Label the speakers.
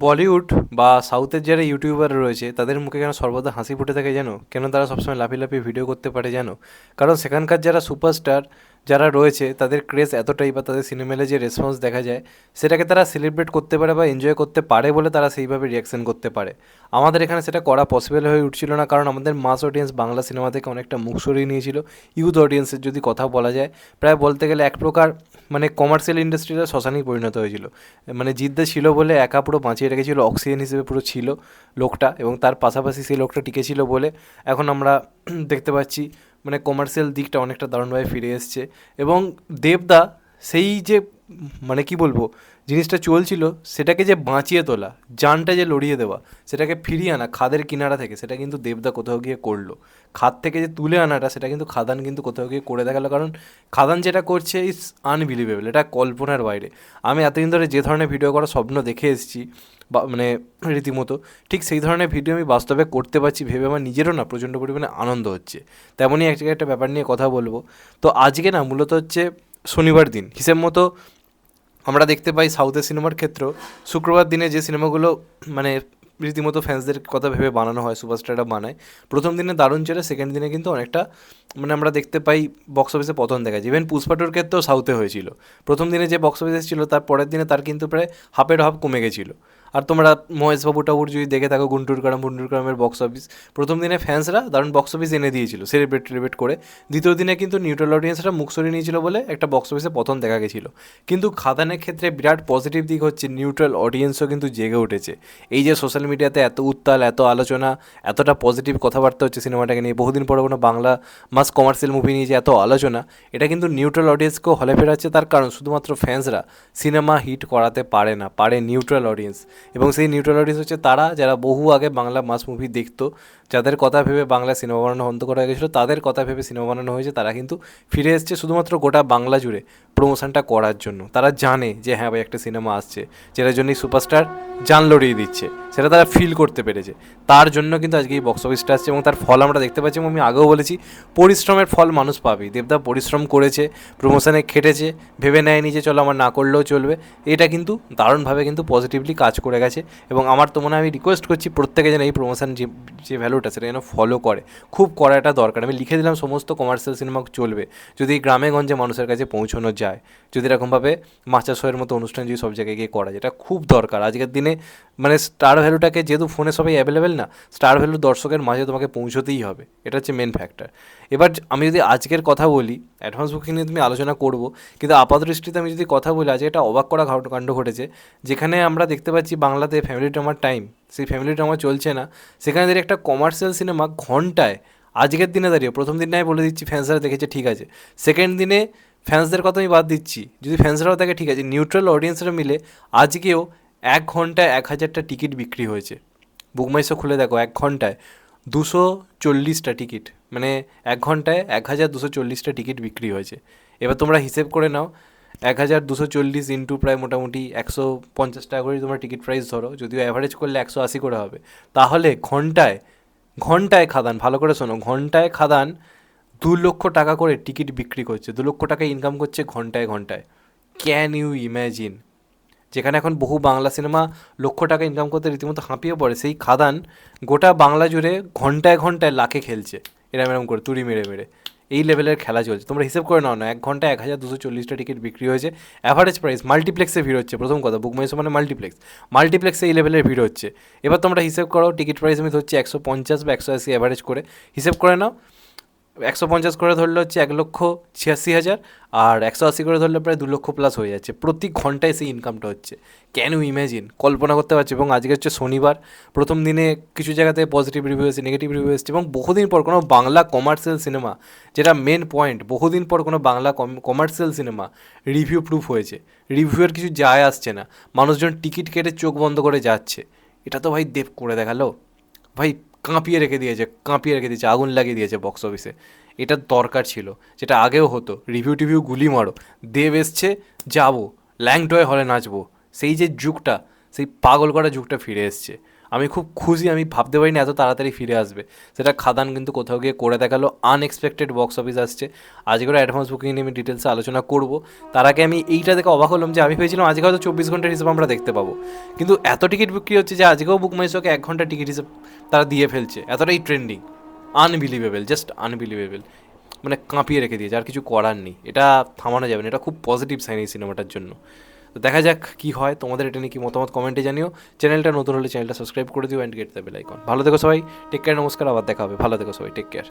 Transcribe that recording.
Speaker 1: বলিউড বা সাউথের যারা ইউটিউবার রয়েছে তাদের মুখে কেন সর্বদা হাসি ফুটে থাকে জানো? কেন তারা সবসময় লাফিয়ে লাফিয়ে ভিডিও করতে পারে জানো? কারণ সেখানকার যারা সুপারস্টার যারা রয়েছে তাদের ক্রেজ এতটাই বা তাদের সিনেমালে যে রেসপন্স দেখা যায় সেটাকে তারা সেলিব্রেট করতে পারে বা এনজয় করতে পারে বলে তারা সেইভাবে রিয়াকশন করতে পারে। আমাদের এখানে সেটা করা পসিবল হয়ে উঠছিল না, কারণ আমাদের মাস অডিয়েন্স বাংলা সিনেমা থেকে অনেকটা মুখ সরিয়ে নিয়েছিল। ইউথ অডিয়েন্সের যদি কথা বলা যায়, প্রায় বলতে গেলে এক প্রকার মানে কমার্শিয়াল ইন্ডাস্ট্রিটা শ্মশানেই পরিণত হয়েছিল। মানে জিদ্দা ছিল বলে একা পুরো বাঁচিয়ে রেখেছিল, অক্সিজেন হিসেবে পুরো ছিল লোকটা, এবং তার পাশাপাশি সেই লোকটা টিকেছিল বলে এখন আমরা দেখতে পাচ্ছি মানে কমার্শিয়াল দিকটা অনেকটা দারুণভাবে ফিরে এসছে। এবং দেবদা সেই যে মানে কি বলবো জিনিসটা চলছিল সেটাকে যে বাঁচিয়ে তোলা, জানটা যে লড়িয়ে দেওয়া, সেটাকে ফিরিয়ে আনা খাদের কিনারা থেকে, সেটা কিন্তু দেবদা কোথাও গিয়ে করলো। খাদ থেকে যে তুলে আনাটা সেটা কিন্তু খাদান কিন্তু কোথাও গিয়ে করে দেখালো, কারণ খাদান যেটা করছে ইজ আনবিলিভেবল, এটা কল্পনার বাইরে। আমি এতদিন ধরে যে ধরনের ভিডিও করার স্বপ্ন দেখে এসেছি বা মানে রীতিমতো ঠিক সেই ধরনের ভিডিও আমি বাস্তবে করতে পারছি ভেবে আমার নিজেরও না প্রচণ্ড পরিমাণে আনন্দ হচ্ছে। তেমনই এক জায়গায় একটা ব্যাপার নিয়ে কথা বলবো। তো আজকে না মূলত হচ্ছে শনিবার দিন, হিসেব মতো আমরা দেখতে পাই সাউথের সিনেমার ক্ষেত্রেও শুক্রবার দিনে যে সিনেমাগুলো মানে রীতিমতো ফ্যান্সদের কথা ভেবে বানানো হয়, সুপারস্টাররা বানায়, প্রথম দিনে দারুণ চলে, সেকেন্ড দিনে কিন্তু অনেকটা মানে আমরা দেখতে পাই বক্স অফিসে পতন দেখা যায়। ইভেন পুষ্পাটুর ক্ষেত্রেও সাউথে হয়েছিল, প্রথম দিনে যে বক্স অফিসে ছিল তার পরের দিনে তার কিন্তু প্রায় হাফের হাফ কমে গেছিলো। আর তোমরা মহেশবাবু টাবুর যদি দেখে থাকো, গুন্টুর কারামের বক্স অফিস, প্রথম দিনে ফ্যান্সরা দারুণ বক্স অফিস এনে দিয়েছিল সেলিব্রেট করে, দ্বিতীয় দিনে কিন্তু নিউট্রাল অডিয়েন্সরা মুখ সরিয়ে নিয়েছিল বলে একটা বক্স অফিসে পতন দেখা গেছিলো। কিন্তু খাদানের ক্ষেত্রে বিরাট পজিটিভ দিক হচ্ছে নিউট্রাল অডিয়েন্সও কিন্তু জেগে উঠেছে। এই যে সোশ্যাল মিডিয়াতে এত উত্তাল, এত আলোচনা, এতটা পজিটিভ কথাবার্তা হচ্ছে সিনেমাটাকে নিয়ে, বহুদিন পরে কোনো বাংলা মাস কমার্শিয়াল মুভি নিয়ে যে এত আলোচনা, এটা কিন্তু নিউট্রাল অডিয়েন্সকেও হলে ফেরাচ্ছে। তার কারণ শুধুমাত্র ফ্যান্সরা সিনেমা হিট করাতে পারে না, পারে নিউট্রাল অডিয়েন্স। এবং সেই নিউট্রাল অডিয়েন্স হচ্ছে তারা যারা বহু আগে বাংলা মাস মুভি দেখতো, যাদের কথা ভেবে বাংলা সিনেমা বানানো বন্ধ করা গেছিলো, তাদের কথা ভেবে সিনেমা বানানো হয়েছে, তারা কিন্তু ফিরে এসছে শুধুমাত্র গোটা বাংলা জুড়ে প্রমোশনটা করার জন্য। তারা জানে যে হ্যাঁ ভাই একটা সিনেমা আসছে যেটার জন্যই সুপারস্টার জান লড়িয়ে দিচ্ছে, সেটা তারা ফিল করতে পেরেছে। তার জন্য কিন্তু আজকে এই বক্স অফিসটা আসছে এবং তার ফল আমরা দেখতে পাচ্ছি। এবং আমি আগেও বলেছি পরিশ্রমের ফল মানুষ পাবেই। দেবদা পরিশ্রম করেছে, প্রমোশনে খেটেছে, ভেবে নেয়নি যে চলো আমার না করলেও চলবে। এটা কিন্তু দারুণভাবে কিন্তু পজিটিভলি কাজ করে গেছে। এবং আমার তো মনে হয়, আমি রিকোয়েস্ট করছি প্রত্যেকে যেন এই প্রমোশন যে যে ভ্যালুটা সেটা যেন ফলো করে, খুব করাটা দরকার। আমি লিখে দিলাম সমস্ত কমার্শিয়াল সিনেমা চলবে যদি গ্রামে গঞ্জে মানুষের কাছে পৌঁছানো যায়, যদি এরকমভাবে মাচা শোয়ের মতো অনুষ্ঠান যদি সব জায়গায় গিয়ে করা যায়, এটা খুব দরকার আজকের দিনে। মানে স্টার ভ্যালুটাকে যেহেতু ফোনে সবাই অ্যাভেলেবেল না, স্টার ভ্যালু দর্শকের মাঝে তোমাকে পৌঁছতেই হবে, এটা হচ্ছে মেন ফ্যাক্টর। এবার আমি যদি আজকের কথা বলি, অ্যাডভান্স বুকিং নিয়ে তুমি আলোচনা করবো, কিন্তু আপাত দৃষ্টিতে আমি যদি কথা বলি, আজকে একটা অবাক করা কাণ্ড ঘটেছে। যেখানে আমরা দেখতে পাচ্ছি বাংলাতে ফ্যামিলি ড্রামার টাইম, সেই ফ্যামিলি ড্রামা চলছে না, সেখানে দাঁড়িয়ে একটা কমার্শিয়াল সিনেমা ঘন্টায়, আজকের দিনে দাঁড়িয়ে প্রথম দিনে আমি বলে দিচ্ছি ফ্যান্সরা দেখেছে ঠিক আছে, সেকেন্ড দিনে ফ্যান্সদের কথা আমি বাদ দিচ্ছি, যদি ফ্যান্সরাও দেখে ঠিক আছে, নিউট্রাল অডিয়েন্সরা মিলে আজকেও 1 ঘন্টায় 1,000টা টিকিট বিক্রি হয়েছে। বুকমাইশো খুলে দেখো, 1 ঘন্টায় 240টা টিকিট, মানে 1 ঘন্টায় 1,240টা টিকিট বিক্রি হয়েছে। এবার তোমরা হিসেব করে নাও, 1,240 ইন্টু প্রায় মোটামুটি 150 টাকা করে তোমরা টিকিট প্রাইস ধরো, যদিও অ্যাভারেজ করলে 180 করে হবে। তাহলে ঘন্টায় ঘন্টায় খাদান, ভালো করে শোনো, ঘন্টায় খাদান 2 লক্ষ টাকা করে টিকিট বিক্রি করছে, 2 লক্ষ টাকা ইনকাম করছে ঘন্টায় ঘন্টায়। Can you imagine? যেখানে এখন বহু বাংলা সিনেমা লক্ষ টাকা ইনকাম করতে রীতিমতো হাঁপিয়ে পড়ে, সেই খাদান গোটা বাংলা জুড়ে ঘন্টায় ঘন্টায় লাখে খেলছে, এরম এরম করে তুড়ি মেরে মেরে। এই লেভেলের খেলা চলছে, তোমরা হিসেব করে নাও না, 1 ঘন্টায় 1,240টা টিকিট বিক্রি হয়েছে। অ্যাভারেজ প্রাইস, মাল্টিপ্লেক্সে ভিড় হচ্ছে, প্রথম কথা বুক মাই শো মানে মাল্টিপ্লেক্সে এই লেভেলের ভিড় হচ্ছে। এবার তোমরা হিসেব করো, টিকিট প্রাইস আমি ধরছি 150 বা 180 অ্যাভারেজ করে, হিসেব করে নাও। 150 করে ধরলে হচ্ছে 1,86,000, আর 180 করে ধরলে প্রায় 2 লক্ষ প্লাস হয়ে যাচ্ছে প্রতি ঘন্টায়, সেই ইনকামটা হচ্ছে। Can you imagine? কল্পনা করতে পারছি। এবং আজকে হচ্ছে শনিবার, প্রথম দিনে কিছু জায়গাতে পজিটিভ রিভিউ এসেছে, নেগেটিভ রিভিউ এসেছে, এবং বহুদিন পর কোনো বাংলা কমার্শিয়াল সিনেমা, যেটা মেন পয়েন্ট, বহুদিন পর কোনো Bangla commercial cinema review proof হয়েছে। রিভিউয়ের কিছু যায় আসছে না, মানুষজন টিকিট কেটে চোখ বন্ধ করে যাচ্ছে। এটা তো ভাই দেব করে দেখালো ভাই, কাঁপিয়ে রেখে দিয়েছে, আগুন লাগিয়ে দিয়েছে বক্স অফিসে। এটা দরকার ছিল, যেটা আগেও হতো, রিভিউ টিভিউ গুলি মারো, দেব এসছে যাবো, ল্যাংটয় হলে নাচবো, সেই যে যুগটা, সেই পাগল করা যুগটা ফিরে এসছে। আমি খুব খুশি, আমি ভাবতে পারিনি এত তাড়াতাড়ি ফিরে আসবে। সেটা খাদান কিন্তু কোথাও গিয়ে করে দেখালো, আনএক্সপেক্টেড বক্স অফিস আসছে। আজকের অ্যাডভান্স বুকিং নিয়ে আমি ডিটেলসে আলোচনা করব। তার আগে আমি এইটা দেখে অবাক হলাম যে আমি ভেবেছিলাম আজকে হয়তো 24 ঘন্টার হিসেবে আমরা দেখতে পাবো, কিন্তু এত টিকিট বিক্রি হচ্ছে যে আজকেও বুক মাই শোকে 1 ঘন্টার টিকিট হিসেব তারা দিয়ে ফেলছে, এতটাই ট্রেন্ডিং। আনবিলিভেবল, জাস্ট আনবিলিভেবল, মানে কাঁপিয়ে রেখে দিয়েছে, আর কিছু করার নেই, এটা থামানো যাবে না, এটা খুব পজিটিভ সাইন এই সিনেমাটার জন্য। তো দেখা যাক কী হয়, তোমাদের এটা নিয়ে কি মতামত কমেন্টে জানিও। চ্যানেলটা নতুন হলে চ্যানেলটা সাবস্ক্রাইব করে দিও and get the bell icon. ভালো থেকো সবাই, টেক কেয়ার, নমস্কার, আবার দেখা হবে। ভালো থেকো সবাই, টেক কেয়ার।